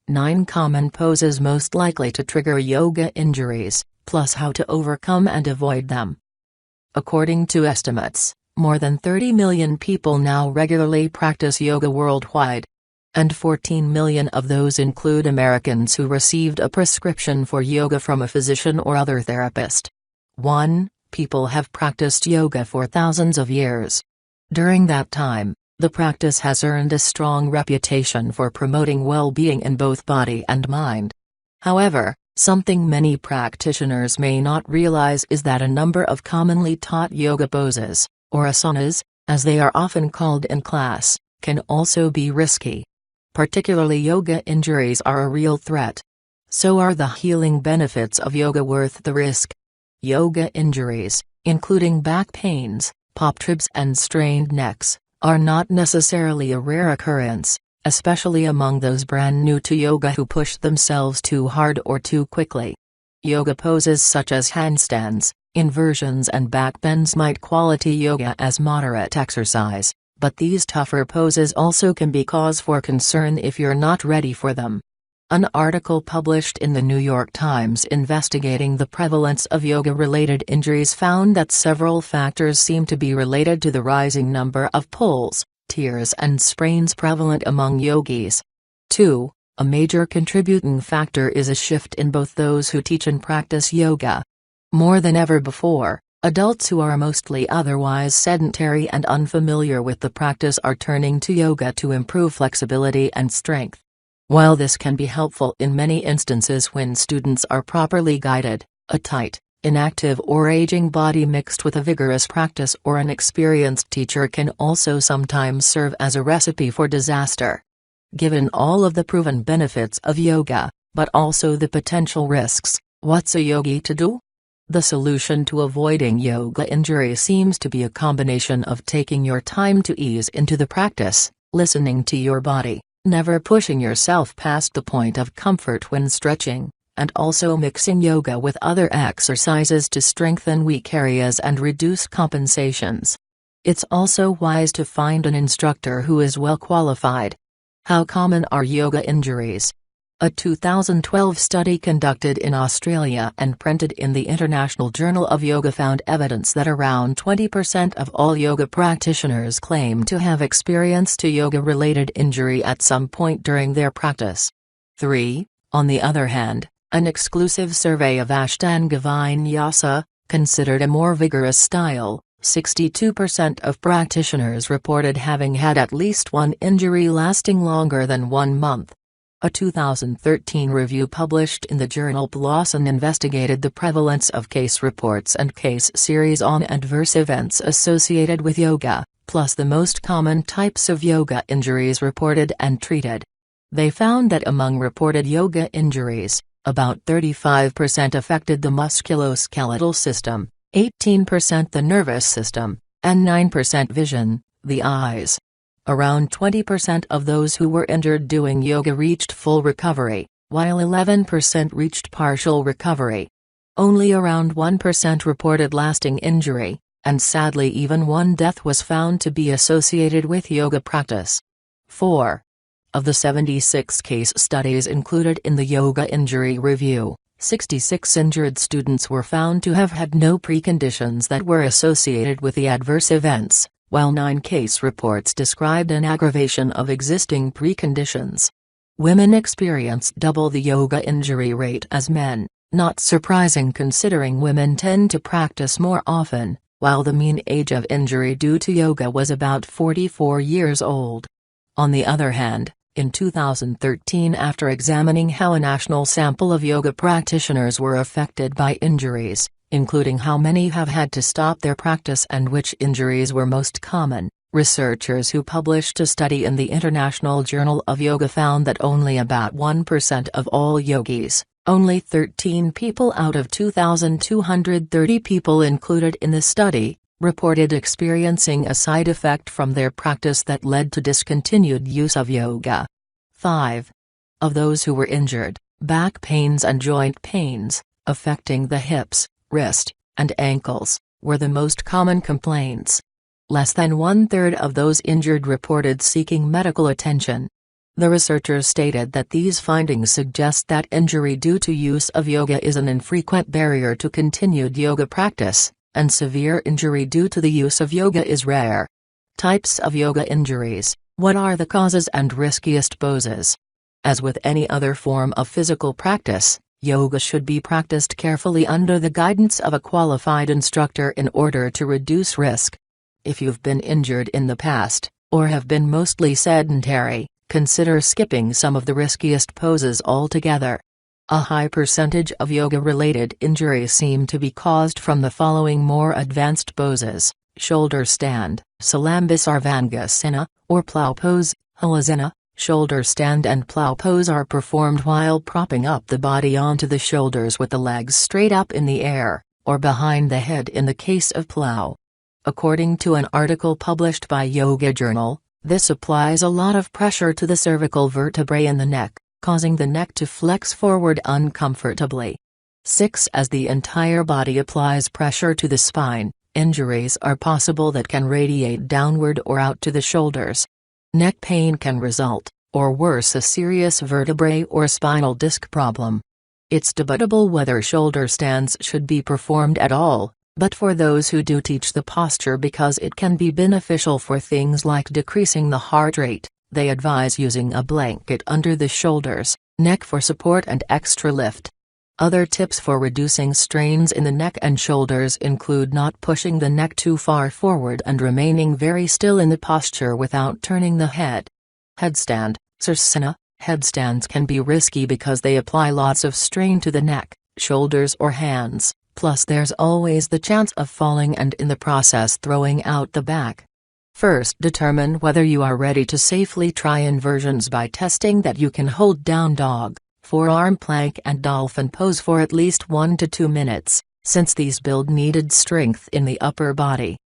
9 common poses most likely to trigger yoga injuries, plus how to overcome and avoid them. According to estimates, more than 30 million people now regularly practice yoga worldwide. And 14 million of those include Americans who received a prescription for yoga from a physician or other therapist. 1. People have practiced yoga for thousands of years. During that time, the practice has earned a strong reputation for promoting well-being in both body and mind. However, something many practitioners may not realize is that a number of commonly taught yoga poses, or asanas, as they are often called in class, can also be risky. Particularly yoga injuries are a real threat. So are the healing benefits of yoga worth the risk? Yoga injuries, including back pains, pop trips and strained necks, are not necessarily a rare occurrence, especially among those brand new to yoga who push themselves too hard or too quickly. Yoga poses such as handstands, inversions and back bends might qualify yoga as moderate exercise, but these tougher poses also can be cause for concern if you're not ready for them. An article published in the New York Times investigating the prevalence of yoga-related injuries found that several factors seem to be related to the rising number of pulls, tears and sprains prevalent among yogis. 2. A major contributing factor is a shift in both those who teach and practice yoga. More than ever before, adults who are mostly otherwise sedentary and unfamiliar with the practice are turning to yoga to improve flexibility and strength. While this can be helpful in many instances when students are properly guided, a tight, inactive or aging body mixed with a vigorous practice or an experienced teacher can also sometimes serve as a recipe for disaster. Given all of the proven benefits of yoga, but also the potential risks, what's a yogi to do? The solution to avoiding yoga injury seems to be a combination of taking your time to ease into the practice, listening to your body, never pushing yourself past the point of comfort when stretching, and also mixing yoga with other exercises to strengthen weak areas and reduce compensations. It's also wise to find an instructor who is well qualified. How common are yoga injuries? A 2012 study conducted in Australia and printed in the International Journal of Yoga found evidence that around 20% of all yoga practitioners claim to have experienced a yoga-related injury at some point during their practice. 3. On the other hand, an exclusive survey of Ashtanga Vinyasa, considered a more vigorous style, 62% of practitioners reported having had at least one injury lasting longer than 1 month. A 2013 review published in the journal PLOS investigated the prevalence of case reports and case series on adverse events associated with yoga, plus the most common types of yoga injuries reported and treated. They found that among reported yoga injuries, about 35% affected the musculoskeletal system, 18% the nervous system, and 9% vision, the eyes. Around 20% of those who were injured doing yoga reached full recovery, while 11% reached partial recovery. Only around 1% reported lasting injury, and sadly even one death was found to be associated with yoga practice. 4. Of the 76 case studies included in the Yoga Injury Review, 66 injured students were found to have had no preconditions that were associated with the adverse events, while 9 case reports described an aggravation of existing preconditions. Women experienced double the yoga injury rate as men, not surprising considering women tend to practice more often, while the mean age of injury due to yoga was about 44 years old. On the other hand, in 2013, after examining how a national sample of yoga practitioners were affected by injuries, including how many have had to stop their practice and which injuries were most common, researchers who published a study in the International Journal of Yoga found that only about 1% of all yogis, only 13 people out of 2,230 people included in the study, reported experiencing a side effect from their practice that led to discontinued use of yoga. 5. Of those who were injured, back pains and joint pains, affecting the hips, wrist, and ankles, were the most common complaints. Less than 1/3 of those injured reported seeking medical attention. The researchers stated that these findings suggest that injury due to use of yoga is an infrequent barrier to continued yoga practice, and severe injury due to the use of yoga is rare. Types of yoga injuries. What are the causes and riskiest poses? As with any other form of physical practice, yoga should be practiced carefully under the guidance of a qualified instructor in order to reduce risk. If you've been injured in the past, or have been mostly sedentary, consider skipping some of the riskiest poses altogether. A high percentage of yoga-related injuries seem to be caused from the following more advanced poses: shoulder stand, Salambhisarvangasana, or plow pose, Halasana. Shoulder stand and plow pose are performed while propping up the body onto the shoulders with the legs straight up in the air, or behind the head in the case of plow. According to an article published by Yoga Journal, this applies a lot of pressure to the cervical vertebrae in the neck, causing the neck to flex forward uncomfortably. 6. As the entire body applies pressure to the spine, injuries are possible that can radiate downward or out to the shoulders. Neck pain can result, or worse, a serious vertebrae or spinal disc problem. It's debatable whether shoulder stands should be performed at all, but for those who do, teach the posture because it can be beneficial for things like decreasing the heart rate. They advise using a blanket under the shoulders, neck for support and extra lift. Other tips for reducing strains in the neck and shoulders include not pushing the neck too far forward and remaining very still in the posture without turning the head. Headstand, Sirsasana. Headstands can be risky because they apply lots of strain to the neck, shoulders or hands, plus there's always the chance of falling and in the process throwing out the back. First, determine whether you are ready to safely try inversions by testing that you can hold down dog, forearm plank and dolphin pose for at least 1 to 2 minutes, since these build needed strength in the upper body.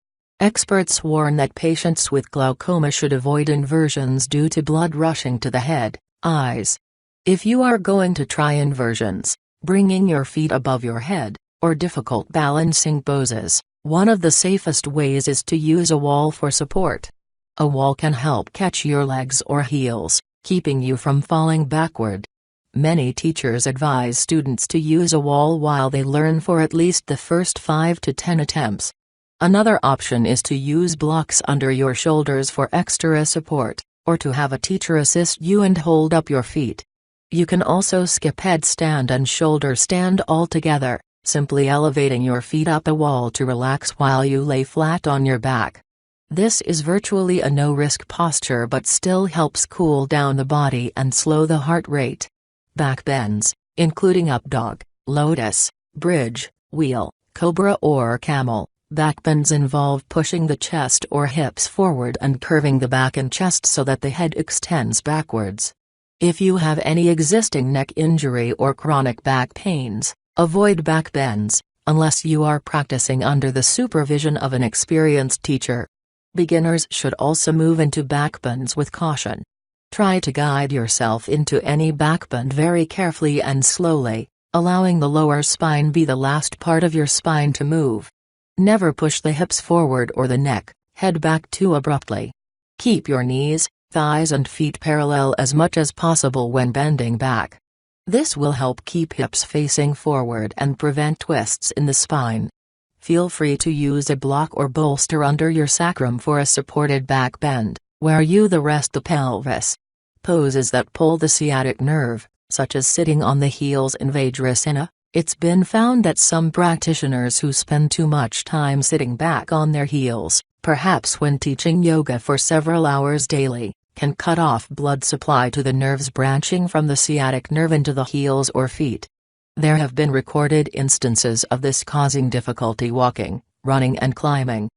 Experts warn that patients with glaucoma should avoid inversions due to blood rushing to the head, eyes. If you are going to try inversions, bringing your feet above your head, or difficult balancing poses, one of the safest ways is to use a wall for support. A wall can help catch your legs or heels, keeping you from falling backward. Many teachers advise students to use a wall while they learn for at least the first 5 to 10 attempts. Another option is to use blocks under your shoulders for extra support, or to have a teacher assist you and hold up your feet. You can also skip headstand and shoulder stand altogether, simply elevating your feet up a wall to relax while you lay flat on your back. This is virtually a no-risk posture but still helps cool down the body and slow the heart rate. Back bends, including up dog, lotus, bridge, wheel, cobra or camel. Back bends involve pushing the chest or hips forward and curving the back and chest so that the head extends backwards. If you have any existing neck injury or chronic back pains, avoid back bends, unless you are practicing under the supervision of an experienced teacher. Beginners should also move into back bends with caution. Try to guide yourself into any back bend very carefully and slowly, allowing the lower spine be the last part of your spine to move. Never push the hips forward or the neck, head back too abruptly. Keep your knees, thighs and feet parallel as much as possible when bending back. This will help keep hips facing forward and prevent twists in the spine. Feel free to use a block or bolster under your sacrum for a supported back bend, where you rest the pelvis. Poses that pull the sciatic nerve, such as sitting on the heels in Vajrasana. It's been found that some practitioners who spend too much time sitting back on their heels, perhaps when teaching yoga for several hours daily, can cut off blood supply to the nerves branching from the sciatic nerve into the heels or feet. There have been recorded instances of this causing difficulty walking, running and climbing.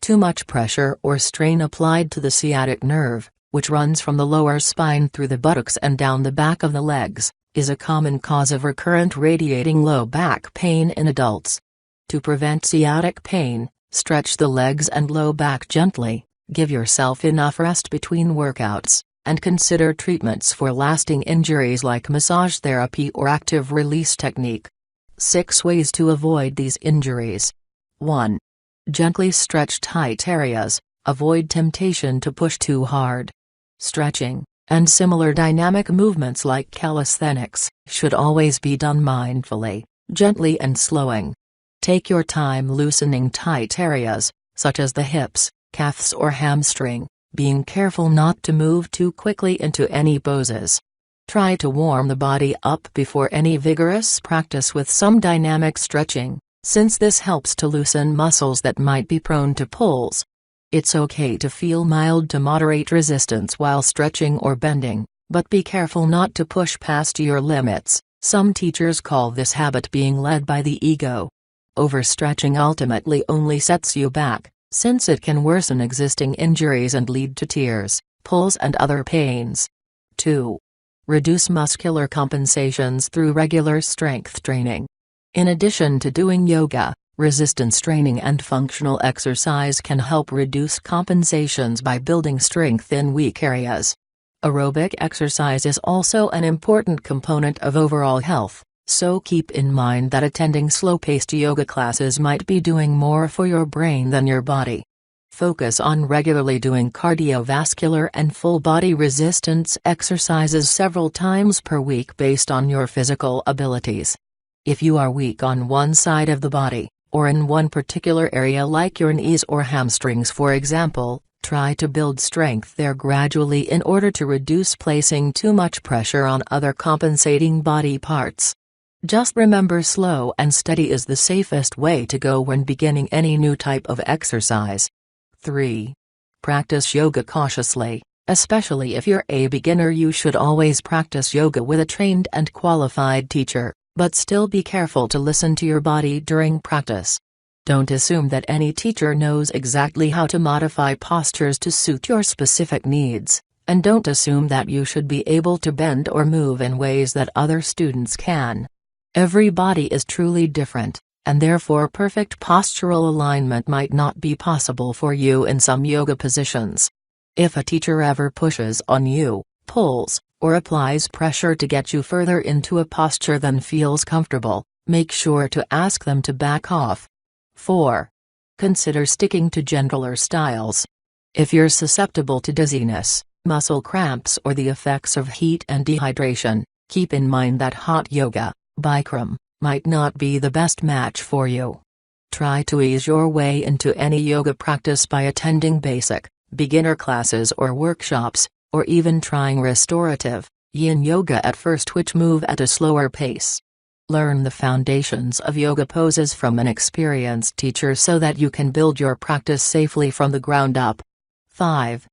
Too much pressure or strain applied to the sciatic nerve, which runs from the lower spine through the buttocks and down the back of the legs, is a common cause of recurrent radiating low back pain in adults. To prevent sciatic pain, stretch the legs and low back gently, give yourself enough rest between workouts, and consider treatments for lasting injuries like massage therapy or active release technique. 6 ways to avoid these injuries. 1. Gently stretch tight areas, avoid temptation to push too hard. Stretching, and similar dynamic movements like calisthenics should always be done mindfully, gently and slowing. Take your time loosening tight areas, such as the hips, calves or hamstring, being careful not to move too quickly into any poses. Try to warm the body up before any vigorous practice with some dynamic stretching, since this helps to loosen muscles that might be prone to pulls. It's okay to feel mild to moderate resistance while stretching or bending, but be careful not to push past your limits. Some teachers call this habit being led by the ego. Overstretching ultimately only sets you back, since it can worsen existing injuries and lead to tears, pulls and other pains. 2. Reduce muscular compensations through regular strength training. In addition to doing yoga, resistance training and functional exercise can help reduce compensations by building strength in weak areas. Aerobic exercise is also an important component of overall health, so keep in mind that attending slow-paced yoga classes might be doing more for your brain than your body. Focus on regularly doing cardiovascular and full-body resistance exercises several times per week based on your physical abilities. If you are weak on one side of the body, or in one particular area like your knees or hamstrings for example, try to build strength there gradually in order to reduce placing too much pressure on other compensating body parts. Just remember, slow and steady is the safest way to go when beginning any new type of exercise. 3. Practice yoga cautiously. Especially if you're a beginner, you should always practice yoga with a trained and qualified teacher, but still be careful to listen to your body during practice. Don't assume that any teacher knows exactly how to modify postures to suit your specific needs, and don't assume that you should be able to bend or move in ways that other students can. Every body is truly different, and therefore perfect postural alignment might not be possible for you in some yoga positions. If a teacher ever pushes on you, pulls, or applies pressure to get you further into a posture than feels comfortable, make sure to ask them to back off. 4. Consider sticking to gentler styles. If you're susceptible to dizziness, muscle cramps or the effects of heat and dehydration, keep in mind that hot yoga, Bikram, might not be the best match for you. Try to ease your way into any yoga practice by attending basic, beginner classes or workshops, or even trying restorative, yin yoga at first, which move at a slower pace. Learn the foundations of yoga poses from an experienced teacher so that you can build your practice safely from the ground up. 5.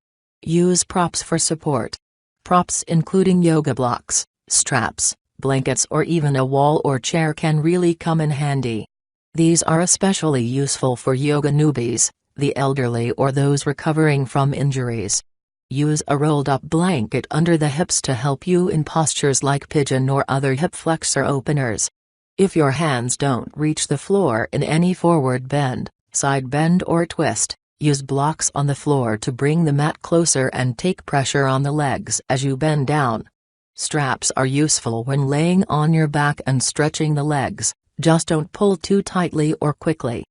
Use props for support. Props including yoga blocks, straps, blankets or even a wall or chair can really come in handy. These are especially useful for yoga newbies, the elderly or those recovering from injuries. Use a rolled-up blanket under the hips to help you in postures like pigeon or other hip flexor openers. If your hands don't reach the floor in any forward bend, side bend or twist, use blocks on the floor to bring the mat closer and take pressure on the legs as you bend down. Straps are useful when laying on your back and stretching the legs, just don't pull too tightly or quickly.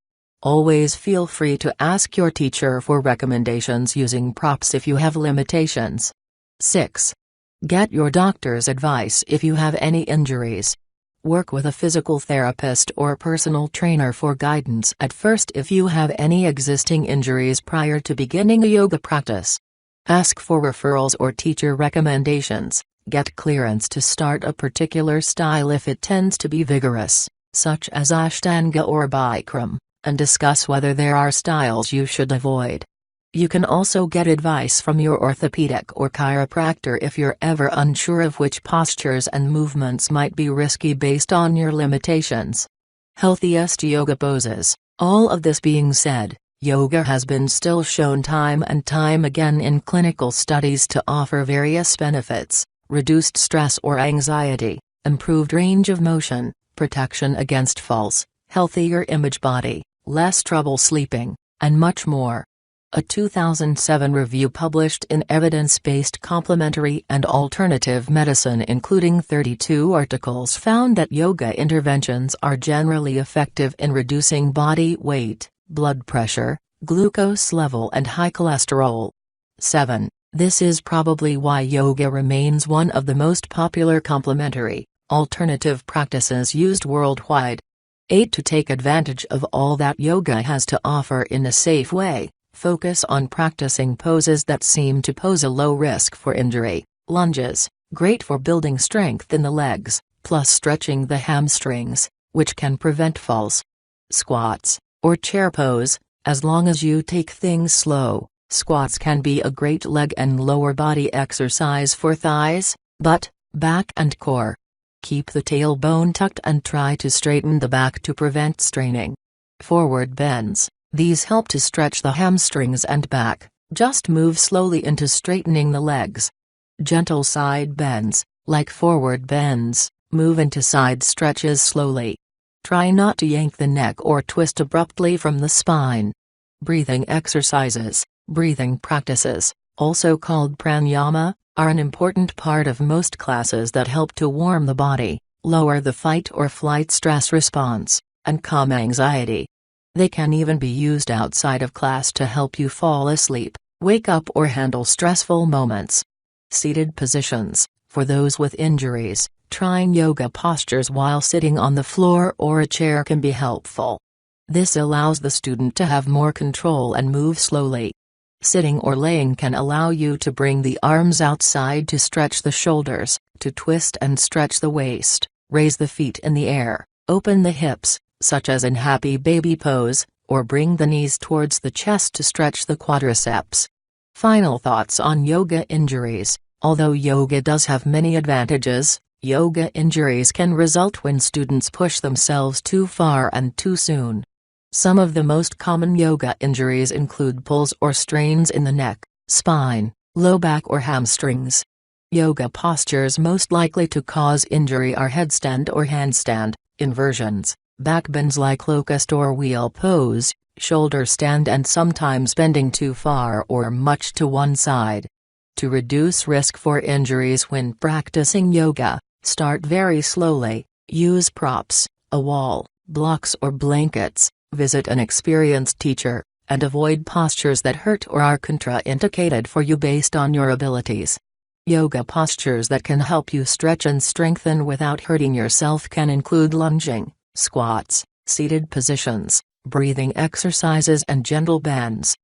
Always feel free to ask your teacher for recommendations using props if you have limitations. 6. Get your doctor's advice if you have any injuries. Work with a physical therapist or personal trainer for guidance at first if you have any existing injuries prior to beginning a yoga practice. Ask for referrals or teacher recommendations. Get clearance to start a particular style if it tends to be vigorous, such as Ashtanga or Bikram, and discuss whether there are styles you should avoid. You can also get advice from your orthopedic or chiropractor if you're ever unsure of which postures and movements might be risky based on your limitations. Healthiest yoga poses. All of this being said, yoga has been still shown time and time again in clinical studies to offer various benefits: reduced stress or anxiety, improved range of motion, protection against falls, healthier image body, less trouble sleeping, and much more. A 2007 review published in Evidence-Based Complementary and Alternative Medicine including 32 articles found that yoga interventions are generally effective in reducing body weight, blood pressure, glucose level and high cholesterol. 7. This is probably why yoga remains one of the most popular complementary, alternative practices used worldwide. 8. To take advantage of all that yoga has to offer in a safe way, focus on practicing poses that seem to pose a low risk for injury. Lunges, great for building strength in the legs, plus stretching the hamstrings, which can prevent falls. Squats, or chair pose, as long as you take things slow. Squats can be a great leg and lower body exercise for thighs, butt, back and core. Keep the tailbone tucked and try to straighten the back to prevent straining. Forward bends, these help to stretch the hamstrings and back, just move slowly into straightening the legs. Gentle side bends, like forward bends, move into side stretches slowly. Try not to yank the neck or twist abruptly from the spine. Breathing exercises. Breathing practices, also called pranayama, are an important part of most classes that help to warm the body, lower the fight or flight stress response, and calm anxiety. They can even be used outside of class to help you fall asleep, wake up or handle stressful moments. Seated positions, for those with injuries, trying yoga postures while sitting on the floor or a chair can be helpful. This allows the student to have more control and move slowly. Sitting or laying can allow you to bring the arms outside to stretch the shoulders, to twist and stretch the waist, raise the feet in the air, open the hips, such as in happy baby pose, or bring the knees towards the chest to stretch the quadriceps. Final thoughts on yoga injuries. Although yoga does have many advantages, yoga injuries can result when students push themselves too far and too soon. Some of the most common yoga injuries include pulls or strains in the neck, spine, low back or hamstrings. Yoga postures most likely to cause injury are headstand or handstand, inversions, back bends like locust or wheel pose, shoulder stand and sometimes bending too far or much to one side. To reduce risk for injuries when practicing yoga, start very slowly, use props, a wall, blocks or blankets. Visit an experienced teacher, and avoid postures that hurt or are contraindicated for you based on your abilities. Yoga postures that can help you stretch and strengthen without hurting yourself can include lunging, squats, seated positions, breathing exercises and gentle bends.